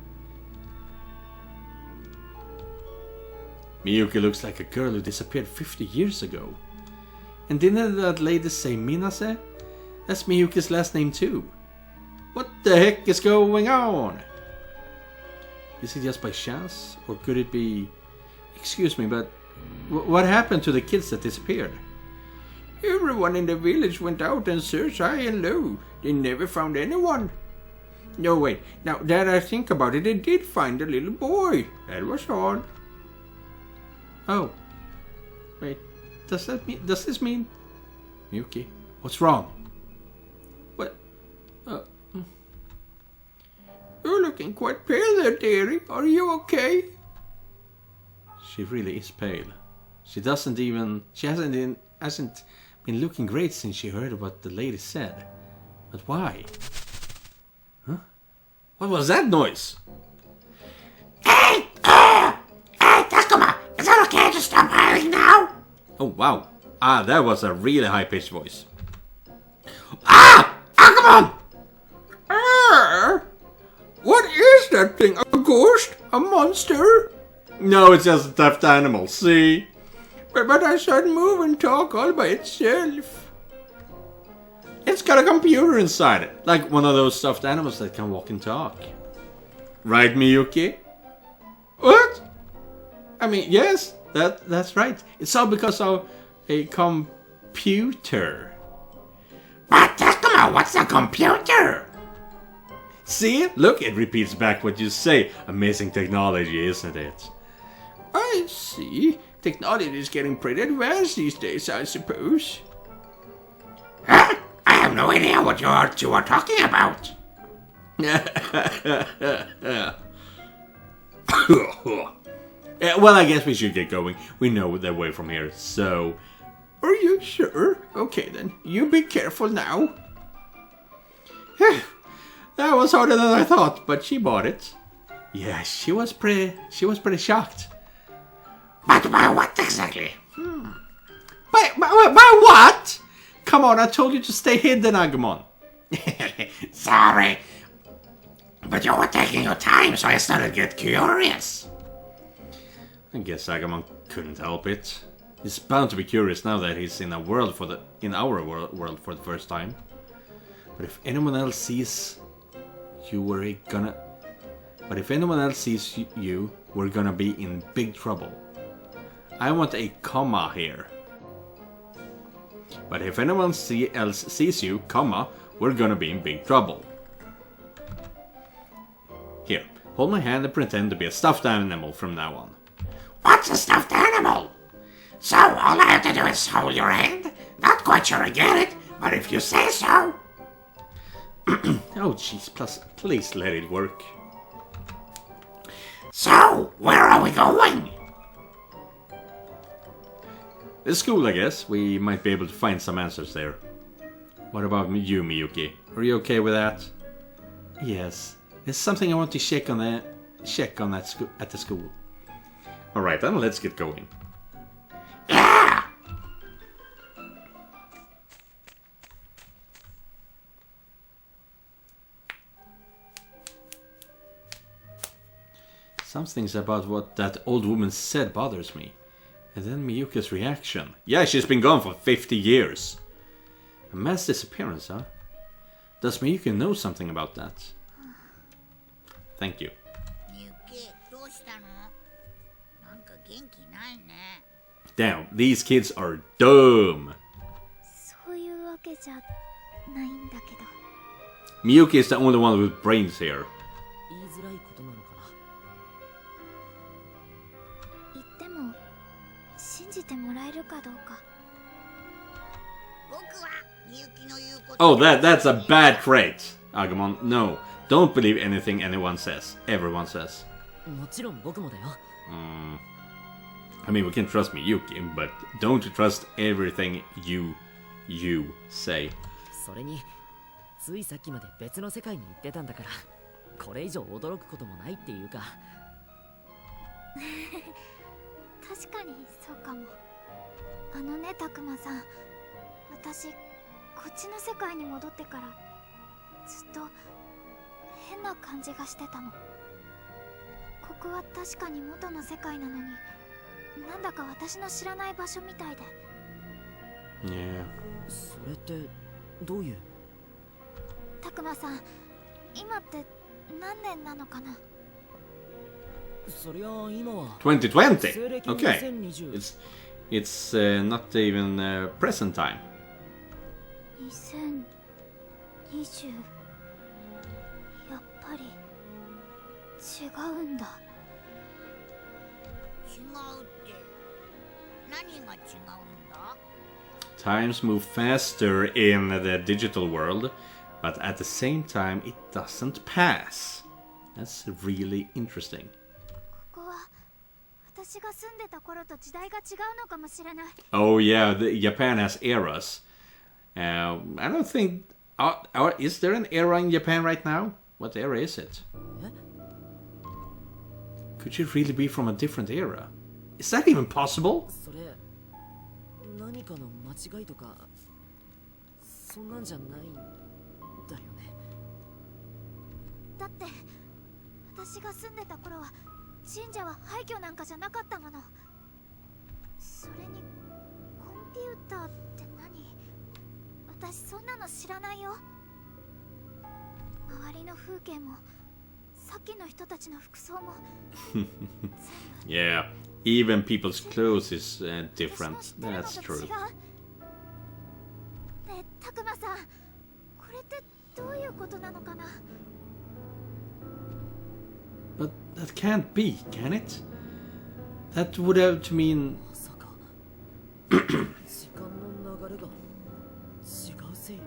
Miyuki looks like a girl who disappeared 50 years ago. And didn't that lady say Minase? That's Miyuki's last name too. What the heck is going on? Is it just by chance? Or could it be... Excuse me, but... What happened to the kids that disappeared? Everyone in the village went out and searched high and low. They never found anyone. No, wait. Now that I think about it, they did find a little boy. That was odd. Oh. Wait. Does this mean... Miyuki, what's wrong? What? You're looking quite pale there, dearie. Are you okay? She really is pale. She hasn't been looking great since she heard what the lady said. But why? Huh? What was that noise?
Hey, Takuma, is it okay to stop howling now?
Oh wow. That was a really high-pitched voice.
Come on!
What is that thing? A ghost? A monster?
No, it's just a stuffed animal, see?
But I saw it move and talk all by itself.
It's got a computer inside it. Like one of those stuffed animals that can walk and talk. Right, Miyuki? What? I mean, yes, that's right. It's all because of a computer.
But Takuma, what's a computer?
See? Look, it repeats back what you say. Amazing technology, isn't it?
I see. Technology is getting pretty advanced these days, I suppose.
Huh? I have no idea what you are talking about.
Well, I guess we should get going. We know the way from here, so...
Are you sure? Okay then, you be careful now.
That was harder than I thought, but she bought it. Yeah, she was pretty shocked.
But by what exactly?
By what? Come on, I told you to stay hidden, Agumon.
Sorry. But you were taking your time, so I started to get curious.
I guess Agumon couldn't help it. He's bound to be curious now that he's in our world for the first time. But if anyone else sees you, we're gonna be in big trouble. I want a comma here. But if anyone else sees you, comma, we're gonna be in big trouble. Here, hold my hand and pretend to be a stuffed animal from now on.
What's a stuffed animal? So all I have to do is hold your hand? Not quite sure I get it, but if you say so.
Oh jeez, please let it work.
So, where are we going?
The school, I guess. We might be able to find some answers there. What about you, Miyuki? Are you okay with that? Yes. There's something I want to check on at the school. Alright then, let's get going.
Yeah!
Some things about what that old woman said bothers me. And then Miyuki's reaction. Yeah, she's been gone for 50 years. A mass disappearance, huh? Does Miyuki know something about that? Thank you.
みゆき、どうしたの？なんか元気ないね。
Damn, these kids are dumb.
そういうわけじゃないんだけど。
Miyuki is the only one with brains here.
言いづらいことなのかな。
言っても信じてもらえるかどうか。
僕はみゆきの言うこと。
Oh, that's a bad trait, Agumon. No, don't believe anything everyone says.
もちろん僕もだよ。
I mean, we can trust Miyuki, but don't trust everything you say.
それについさっきまで別の世界に行ってたんだから、これ以上驚くこともないっていうか。
確かにそうかも。あのね、たくまさん。私、こっちの世界に戻ってからずっと変な感じがしてたの。ここは確かに元の世界なのに、なんだか私の知らない場所みたいで。
Yeah.
それってどういう？
たくまさん、今って何年なのかな？
そりゃ今は。
2020. Okay. It's not even present time.
2020。やっぱり違うんだ。
違うって何が違うんだ？
Times move faster in the digital world, but at the same time it doesn't pass. That's really interesting.
ここは私が住んでた頃と時代が違うのかもしれない。
Oh yeah, Japan has eras. I don't think... is there an era in Japan right now? What era is it? Could you really be from a different era? Is that even possible?
それ何かの間違いとかそんなんじゃないんだよね。
だって私が住んでた頃は神社は廃墟なんかじゃなかったもの。それにコンピューターって何？私そんなの知らないよ。周りの風景もさっきの人たちの服装も
Yeah, even people's clothes is different.
私の知ってるの
That's
と違
true.
う。ねえ、たくまさん、これってどういうことなのかな。
But that can't be, can it? That would have to mean...
まさか時間の流れが違うせい。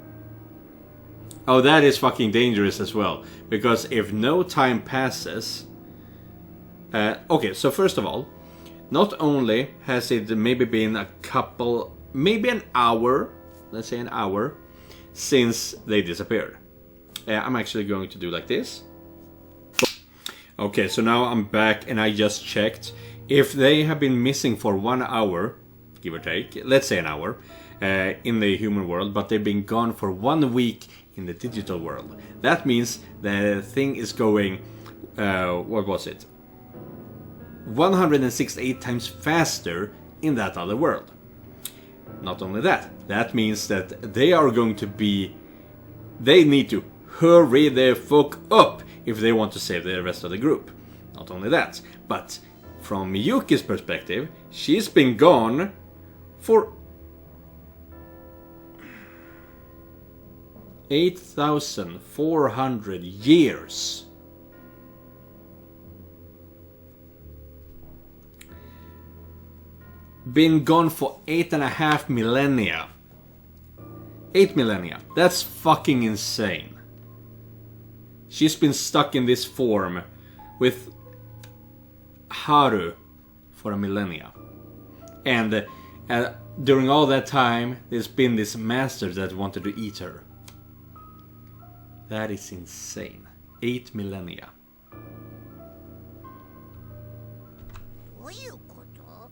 Oh, that is fucking dangerous as well. Because if no time passes... okay, so first of all, not only has it maybe been a couple... maybe an hour, let's say an hour, since they disappeared. I'm actually going to do like this. Okay, so now I'm back and I just checked. If they have been missing for 1 hour, give or take, let's say an hour, in the human world, but they've been gone for 1 week in the digital world. That means the thing is going, what was it? 168 times faster in that other world. Not only that, that means that they are going to be, they need to hurry the fuck up if they want to save the rest of the group. Not only that, but from Miyuki's perspective, she's been gone for 8,400 years. Been gone for 8.5 millennia. 8 millennia. That's fucking insane. She's been stuck in this form with Haru for a millennia. And during all that time, there's been this master that wanted to eat her. That is insane. 8 millennia.
どういうこと？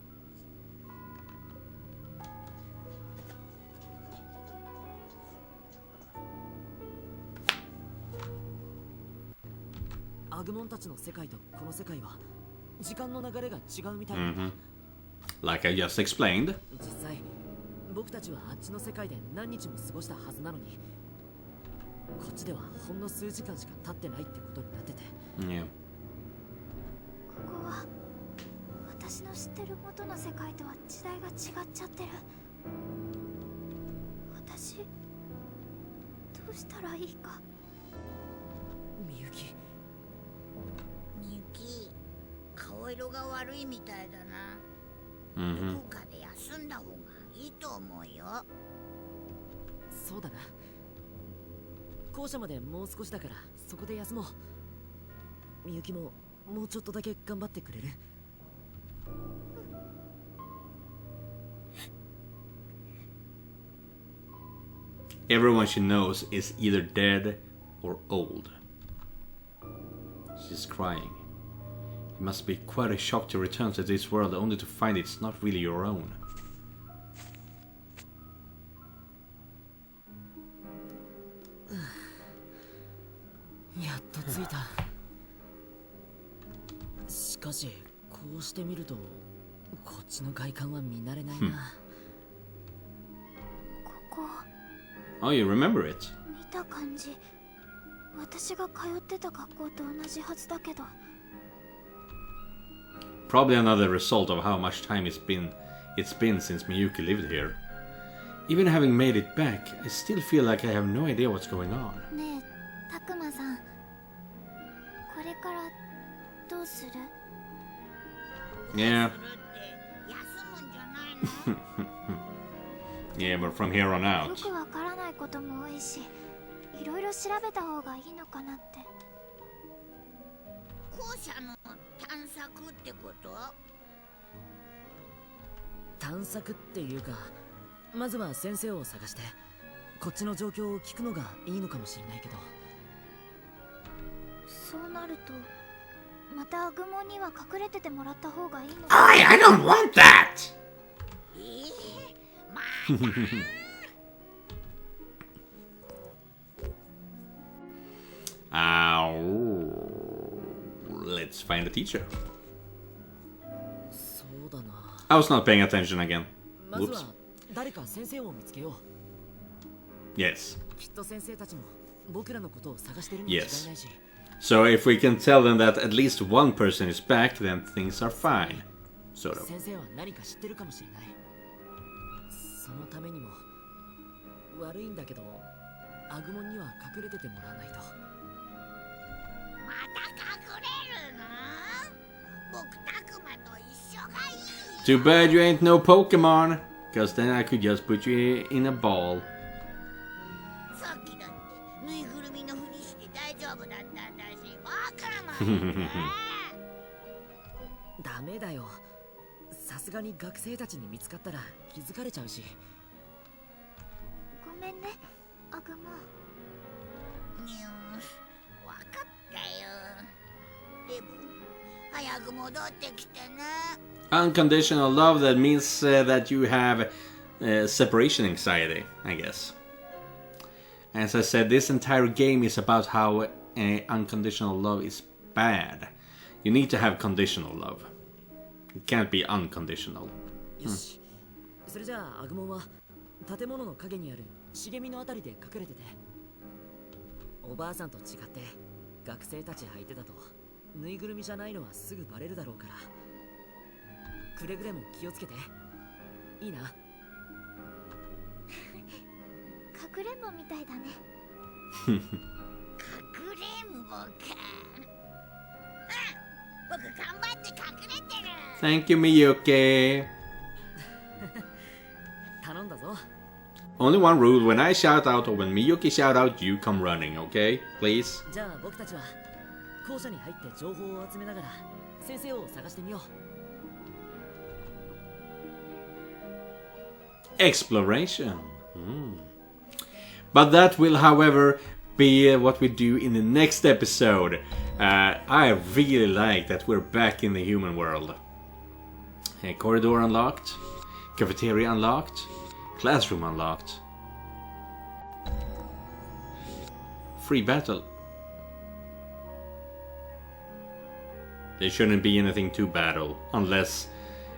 アグモンたちの世界とこの世界は時間の流れが違うみたいな。
Like I just explained.
実際僕たちはあっちの世界で何日も過ごしたはずなのに、こっちではほんの数時間しか経ってないってことになってて。
Yeah.
ここは私の知ってる元の世界とは時代が違っちゃってる。私どうしたらいいか。
みゆき、
みゆき、顔色が悪いみたいだな。どこかで休んだ方がいいと思うよ。
そうだな。校舎までもう少しだからそこで休もう。みゆきももうちょっとだけ頑張ってくれる？
Everyone she knows is either dead or old. She's crying. It must be quite a shock to return to this world only to find it's not really your own.
やっと着いた。しかしこうしてみるとこっちの外観は見慣れないな。
ここ
Oh, you remember it?
見た感じ、私が通ってた学校と同じはずだけど。
Probably another result of how much time it's been since Miyuki lived here. Even having made it back, I still feel like I have no idea what's going on.
ねえ、たくまさん、これからどうする？
Yeah.
するって休むんじゃないの？
Yeah, but from here on
よ
out.
くわからないことも多いし、いろいろ調べた方がいいのかなって。
校舎の探索ってこと？
探索っていうか、まずは先生を探してこっちの状況を聞くのがいいのかもしれないけど。
そうなるとまたアグモンには隠れててもらった方がいいのか。
I don't want that!
まあ
Let's find a teacher.
そうだな。
I was not paying attention again.
まず
Whoops.
は誰か先生を見つけよう。
Yes.
きっと先生たちも僕らのことを探してるに違いないし。
So if we can tell them that at least one person is back, then things are fine. Sort of.
先生は何か知ってるかもしれない。そのためにも悪いんだけど、アグモンには隠れててもらわないと。
また隠れるの？僕タクマと一緒がいい。
Too bad you ain't no Pokemon, cause then I could just put you in a ball.
さっきだってぬいぐるみのふりして大丈夫だったんだし、バカマンね。
ダメだよ。さすがに学生たちに見つかったら気づかれちゃうし。
ごめんね、アグモン。
にゅー、わかったよ。でも早く戻ってきてね。
Unconditional love, that means that you have separation anxiety, I guess. As I said, this entire game is about how unconditional love is bad. You need to have conditional love. It can't be unconditional.
よし。それじゃあアグモンは建物の陰にある茂みのあたりで隠れてて。おばあさんと違って学生たち相手だとぬいぐるみじゃないのはすぐバレるだろうから。くれぐれも気をつけて。いいな。
かくれんぼみたいだね。
かくれんぼか。僕頑張って隠れてる。
Thank you, Miyuki.
頼んだぞ。
Only one rule: when I shout out or when Miyuki shout out, you come running, okay? Please.
じゃあ僕たちは校舎に入って情報を集めながら先生を探してみよう。
Exploration. But that will, however, be what we do in the next episode. I really like that we're back in the human world. Corridor unlocked, cafeteria unlocked, classroom unlocked. Free battle. There shouldn't be anything to battle, unless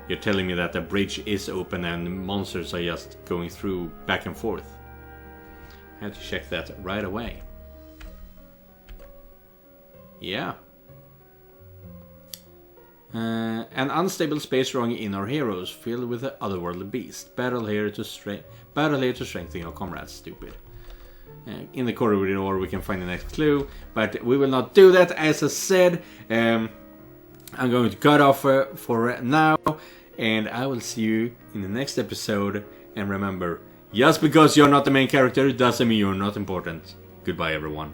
you're telling me that the bridge is open and monsters are just going through back and forth. I have to check that right away. Yeah. An unstable space surrounding in our heroes, filled with the otherworldly beast. Battle here to strengthen your comrades. Stupid. In the corridor we can find the next clue, but we will not do that. As I said, I'm going to cut off for now, and I will see you in the next episode. And remember, just because you're not the main character doesn't mean you're not important. Goodbye, everyone.